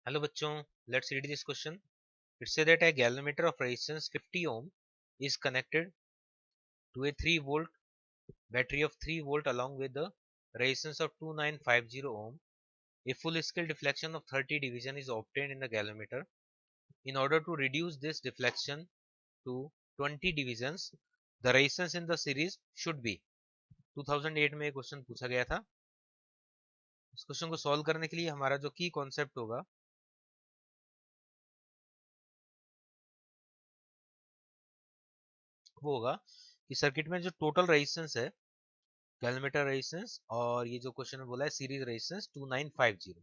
Hello bachchon, let's read this question. It says that a galvanometer of resistance 50 ohm is connected to a 3 volt battery of 3 volt along with the resistance of 2950 ohm. A full scale deflection of 30 division is obtained in the galvanometer. In order to reduce this deflection to 20 divisions, the resistance in the series should be 2008 में question पूछा गया था. इस question को solve करने के लिए हमारा जो की कॉन्सेप्ट होगा वो होगा कि सर्किट में जो टोटल रेजिस्टेंस है, गैल्वेमीटर रेजिस्टेंस, और ये जो क्वेश्चन में बोला है सीरीज रेजिस्टेंस 2950,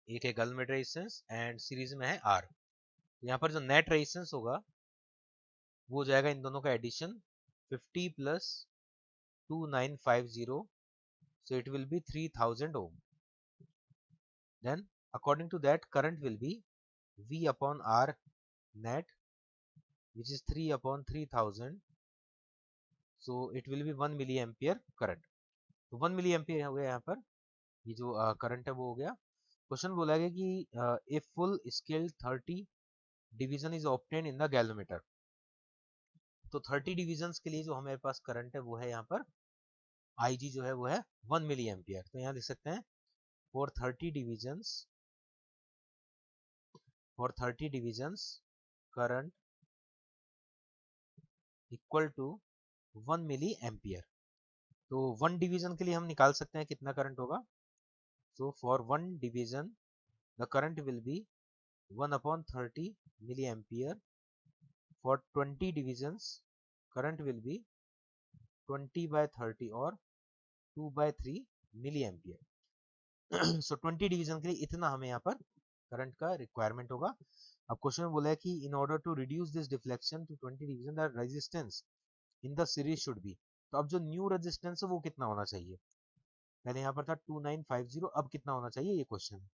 एक है गैल्वेमीटर रेजिस्टेंस एंड सीरीज में है आर. यहाँ पर जो नेट रेजिस्टेंस होगा वो हो जाएगा इन दोनों का addition 50 plus 2950, so it will be 3000 ohm. Then according to that current will be V upon R net, which is 3 upon 3000, so it will be 1 milliampere current. तो 1 milliampere हो गया यहाँ पर, ये जो करंट है वो हो गया. क्वेश्चन बोला गया कि a full scale 30 division is obtain in the galvanometer. तो 30 डिवीजन के लिए जो हमारे पास करंट है वो है यहाँ पर IG जो है वो है 1 मिली एम्पियर. तो यहाँ लिख सकते हैं for 30 division current equal to 1 milliampere. तो 1 डिवीजन के लिए हम निकाल सकते हैं कितना करंट होगा. So for 1 division the current will be 1 upon 30 milliampere. For 20 divisions, current will be 20 by 30 or 2 by 3 milliampere. So 20 division के लिए इतना हमें यहाँ पर करंट का रिक्वायरमेंट होगा. अब क्वेश्चन में बोला है कि in order to reduce this deflection to 20 division the resistance in the series should be. तो अब जो न्यू रेजिस्टेंस है वो कितना होना चाहिए. पहले यहाँ पर था 2950, अब कितना होना चाहिए ये क्वेश्चन है.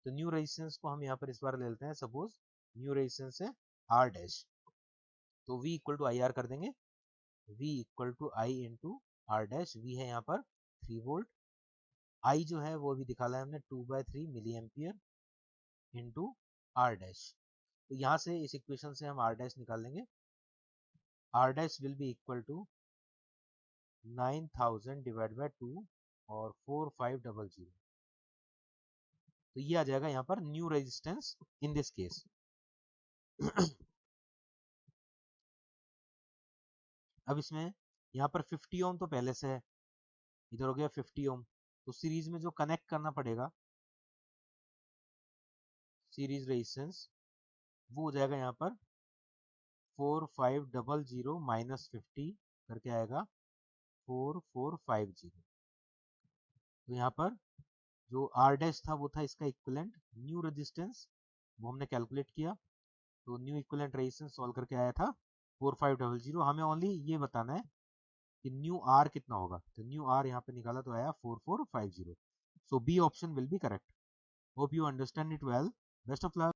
तो न्यू रेजिस्टेंस को हम यहाँ पर इस बार ले लेते हैं. सपोज न्यू रेजिस्टेंस है R डैश, तो V equal to I R कर देंगे. V equal to I into R dash. V है यहाँ पर 3 वोल्ट, I जो है वो भी दिखाना है हमने 2 by 3 milliampere into R dash. तो यहाँ से इस इक्वेशन से हम आर डैश निकाल लेंगे. R dash will be equal to 9000 divide by 2 और 4500. तो ये आ जाएगा यहाँ पर new resistance in this case. अब इसमें यहाँ पर 50 ओम तो पहले से है, इधर हो गया 50 ओम. तो सीरीज में जो कनेक्ट करना पड़ेगा सीरीज रेजिस्टेंस वो हो जाएगा यहाँ पर 4500 माइनस 50 करके आएगा 4450. तो यहाँ पर जो आर डैश था वो था इसका इक्विवेलेंट. न्यू रेजिस्टेंस वो हमने कैलकुलेट किया, तो न्यू इक्विवेलेंट रेजिस्टेंस सॉल्व करके आया था 4500. हमें ओनली ये बताना है कि न्यू आर कितना होगा. तो न्यू आर यहाँ पे निकाला तो आया 4450. So B option will be correct. Hope you understand it well. Best of luck.